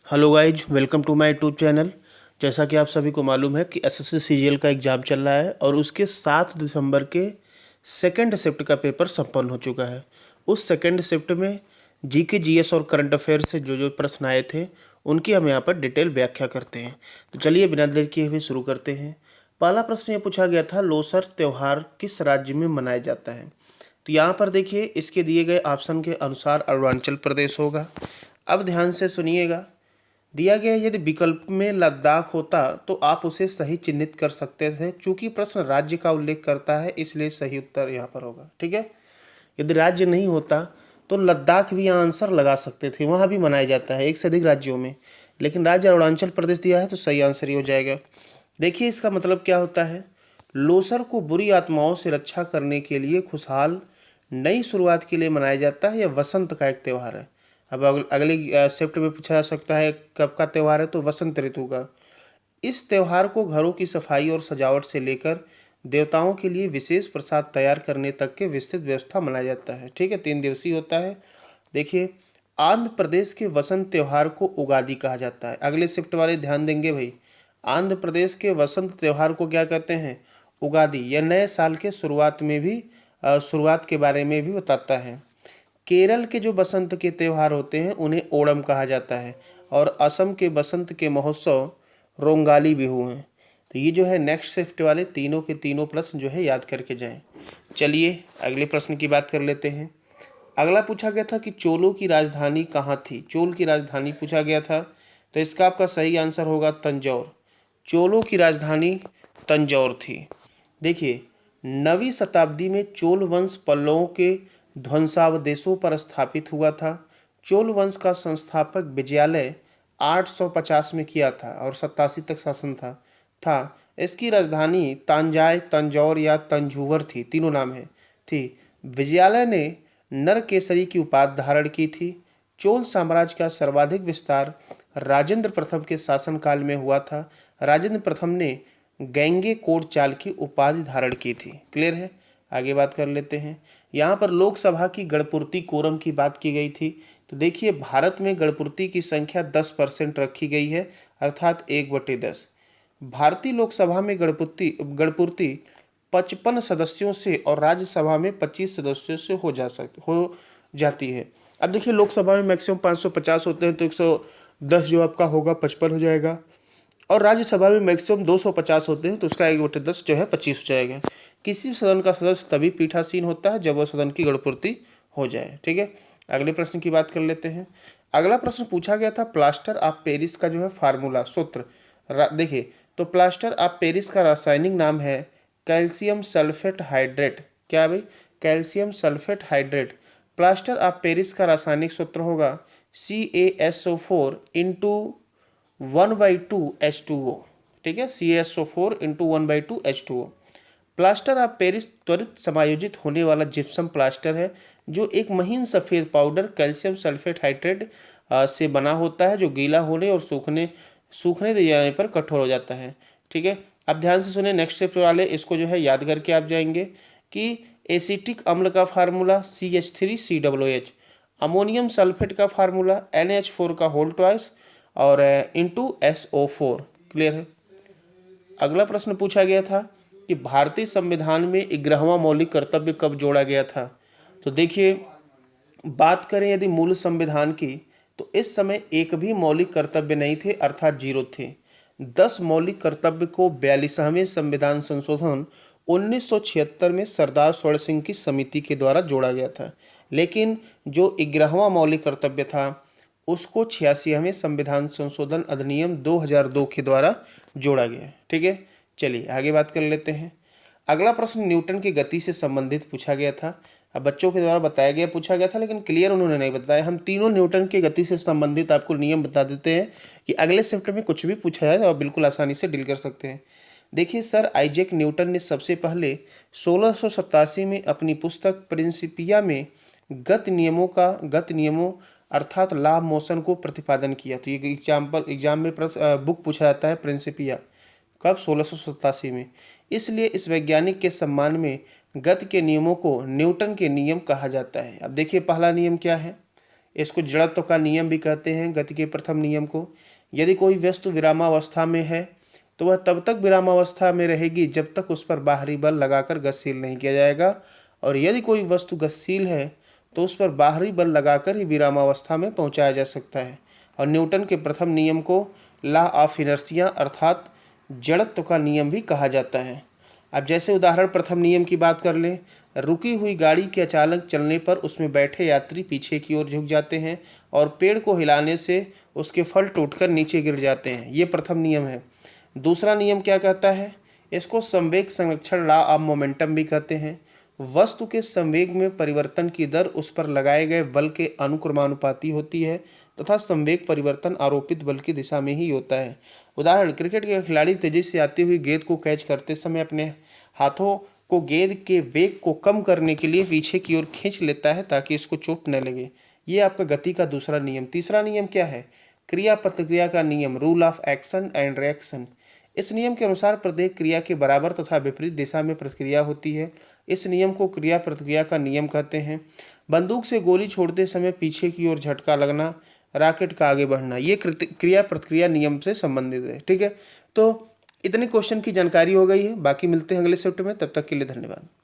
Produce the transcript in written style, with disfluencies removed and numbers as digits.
Hello guys, welcome to my YouTube channel. जैसा कि आप सभी को मालूम है कि एसएससी सीजीएल का एग्ज़ाम चल रहा है और उसके 7 दिसंबर के सेकंड शिफ्ट का पेपर संपन्न हो चुका है। उस सेकंड शिफ्ट में जीके जीएस और करंट अफेयर से जो जो प्रश्न आए थे उनकी हम यहाँ पर डिटेल व्याख्या करते हैं। तो चलिए बिना देर किए हुए शुरू करते हैं। पहला प्रश्न ये पूछा गया था, लोसर त्यौहार किस राज्य में मनाया जाता है। तो यहाँ पर देखिए, इसके दिए गए ऑप्शन के अनुसार अरुणाचल प्रदेश होगा। अब ध्यान से सुनिएगा, दिया गया है यदि विकल्प में लद्दाख होता तो आप उसे सही चिन्हित कर सकते थे। चूंकि प्रश्न राज्य का उल्लेख करता है इसलिए सही उत्तर यहाँ पर होगा। ठीक है, यदि राज्य नहीं होता तो लद्दाख भी यहाँ आंसर लगा सकते थे, वहाँ भी मनाया जाता है एक से अधिक राज्यों में, लेकिन राज्य अरुणाचल प्रदेश दिया है तो सही आंसर ही हो जाएगा। देखिए इसका मतलब क्या होता है, लोसर को बुरी आत्माओं से रक्षा करने के लिए खुशहाल नई शुरुआत के लिए मनाया जाता है। यह वसंत का एक त्यौहार है। अब अगली शिफ्ट में पूछा जा सकता है कब का त्यौहार है, तो वसंत ऋतु का। इस त्यौहार को घरों की सफाई और सजावट से लेकर देवताओं के लिए विशेष प्रसाद तैयार करने तक के विस्तृत व्यवस्था मनाया जाता है। ठीक है, 3 दिवसीय होता है। देखिए, आंध्र प्रदेश के वसंत त्यौहार को उगादि कहा जाता है। अगले शिफ्ट वाले ध्यान देंगे भाई, आंध्र प्रदेश के वसंत त्यौहार को क्या कहते हैं, उगादि। यह नए साल के शुरुआत में भी शुरुआत के बारे में भी बताता है। केरल के जो बसंत के त्यौहार होते हैं उन्हें ओणम कहा जाता है और असम के बसंत के महोत्सव रोंगाली बिहू हैं। तो ये जो है नेक्स्ट शिफ्ट वाले तीनों के तीनों प्रश्न जो है याद करके जाएं। चलिए अगले प्रश्न की बात कर लेते हैं। अगला पूछा गया था कि चोलों की राजधानी कहाँ थी। चोल की राजधानी पूछा गया था, तो इसका आपका सही आंसर होगा तंजौर। चोलों की राजधानी तंजौर थी। देखिए, 9वीं शताब्दी में चोल वंश पल्लवों के ध्वंसावशेषों पर स्थापित हुआ था। चोल वंश का संस्थापक विजयालय 850 में किया था और 87 तक शासन था। इसकी राजधानी तांजाय, तंजौर या तंजूवर थी, तीनों नाम है थी। विजयालय ने नरकेसरी की उपाधि धारण की थी। चोल साम्राज्य का सर्वाधिक विस्तार राजेंद्र प्रथम के शासनकाल में हुआ था। राजेंद्र प्रथम ने गैंगे कोड चाल की उपाधि धारण की थी। क्लियर है, आगे बात कर लेते हैं। यहाँ पर लोकसभा की गणपूर्ति कोरम की बात की गई थी। तो देखिए, भारत में गणपूर्ति की संख्या 10% रखी गई है, अर्थात 1/10। भारतीय लोकसभा में गणपूर्ति 55 सदस्यों से और राज्यसभा में 25 सदस्यों से हो जाती है। अब देखिए, लोकसभा में मैक्सिमम 550 होते हैं, तो 110 जो आपका होगा 55 हो जाएगा, और राज्यसभा में मैक्सिमम 250 होते हैं, तो उसका 1/10 जो है 25 हो जाएगा। किसी भी सदन का सदस्य तभी पीठासीन होता है जब वह सदन की गणपूर्ति हो जाए। ठीक है, अगले प्रश्न की बात कर लेते हैं। अगला प्रश्न पूछा गया था, प्लास्टर ऑफ पेरिस का जो है फार्मूला सूत्र। देखिए, तो प्लास्टर ऑफ पेरिस का रासायनिक नाम है कैल्शियम सल्फेट हाइड्रेट। क्या है भाई, calcium sulphate hydrate. Plaster of Paris का रासायनिक सूत्र होगा CaSO4 इंटू 1/2H2O। ठीक है, CaSO4 into 1/2H2O। Plaster of Paris त्वरित समायोजित होने वाला जिप्सम प्लास्टर है जो एक महीन सफ़ेद पाउडर कैल्शियम सल्फेट हाइड्रेट से बना होता है, जो गीला होने और सूखने दिए जाने पर कठोर हो जाता है। ठीक है, अब ध्यान से सुने, नेक्स्ट स्टेप वाले इसको जो है याद करके आप जाएंगे कि एसिटिक अम्ल का फार्मूला CH3COOH, अमोनियम सल्फेट का फार्मूला NH4 का होल ट्वाइस और इंटू SO4। क्लियर है। अगला प्रश्न पूछा गया था कि भारतीय संविधान में 11वां मौलिक कर्तव्य कब जोड़ा गया था। तो देखिए, बात करें यदि मूल संविधान की, तो इस समय एक भी मौलिक कर्तव्य नहीं थे, अर्थात 0 थे। 10 मौलिक कर्तव्य को 42वें संविधान संशोधन 1976 में सरदार स्वर्ण सिंह की समिति के द्वारा जोड़ा गया था, लेकिन जो 11वां मौलिक कर्तव्य था उसको 86वें संविधान संशोधन अधिनियम 2002 के द्वारा जोड़ा गया। ठीक है, चलिए आगे बात कर लेते हैं। अगला प्रश्न न्यूटन की गति से संबंधित पूछा गया था। अब बच्चों के द्वारा बताया गया पूछा गया था, लेकिन क्लियर उन्होंने नहीं बताया। हम तीनों न्यूटन की गति से संबंधित आपको नियम बता देते हैं कि अगले शिफ्ट में कुछ भी पूछा जाए तो आप बिल्कुल आसानी से डील कर सकते हैं। देखिए, सर आइजैक न्यूटन ने सबसे पहले 1687 में अपनी पुस्तक प्रिंसिपिया में गति नियमों अर्थात लॉ ऑफ मोशन को प्रतिपादन किया। तो ये एग्जाम में बुक पूछा जाता है प्रिंसिपिया, कब, 1687 में। इसलिए इस वैज्ञानिक के सम्मान में गति के नियमों को न्यूटन के नियम कहा जाता है। अब देखिए, पहला नियम क्या है, इसको जड़त्व का नियम भी कहते हैं, गति के प्रथम नियम को। यदि कोई वस्तु विरामावस्था में है तो वह तब तक विरामावस्था में रहेगी जब तक उस पर बाहरी बल लगाकर गतिशील नहीं किया जाएगा, और यदि कोई वस्तु गतिशील है तो उस पर बाहरी बल लगाकर ही विरामावस्था में पहुंचाया जा सकता है। और न्यूटन के प्रथम नियम को लॉ ऑफ इनर्शिया अर्थात जड़त्व का नियम भी कहा जाता है। अब जैसे उदाहरण प्रथम नियम की बात कर लें, रुकी हुई गाड़ी के अचानक चलने पर उसमें बैठे यात्री पीछे की ओर झुक जाते हैं और पेड़ को हिलाने से उसके फल टूटकर नीचे गिर जाते हैं। ये प्रथम नियम है। दूसरा नियम क्या कहता है? इसको संवेग संरक्षण लॉ ऑफ मोमेंटम भी कहते हैं। वस्तु के संवेग में परिवर्तन की दर उस पर लगाए गए बल के अनुक्रमानुपाती होती है तथा संवेग परिवर्तन आरोपित बल की दिशा में ही होता है। उदाहरण, क्रिकेट के खिलाड़ी तेजी से आती हुई गेंद को कैच करते समय अपने हाथों को गेंद के वेग को कम करने के लिए पीछे की ओर खींच लेता है ताकि इसको चोट न लगे। ये आपका गति का दूसरा नियम। तीसरा नियम क्या है? क्रिया प्रतिक्रिया का नियम, rule of action and reaction. इस नियम के अनुसार प्रत्येक क्रिया के बराबर तथा विपरीत दिशा में प्रतिक्रिया होती है। इस नियम को क्रिया प्रतिक्रिया का नियम कहते हैं। बंदूक से गोली छोड़ते समय पीछे की ओर झटका लगना, रॉकेट का आगे बढ़ना, ये क्रिया प्रतिक्रिया नियम से संबंधित है। ठीक है, तो इतने क्वेश्चन की जानकारी हो गई है। बाकी मिलते हैं अगले शिफ्ट में, तब तक के लिए धन्यवाद।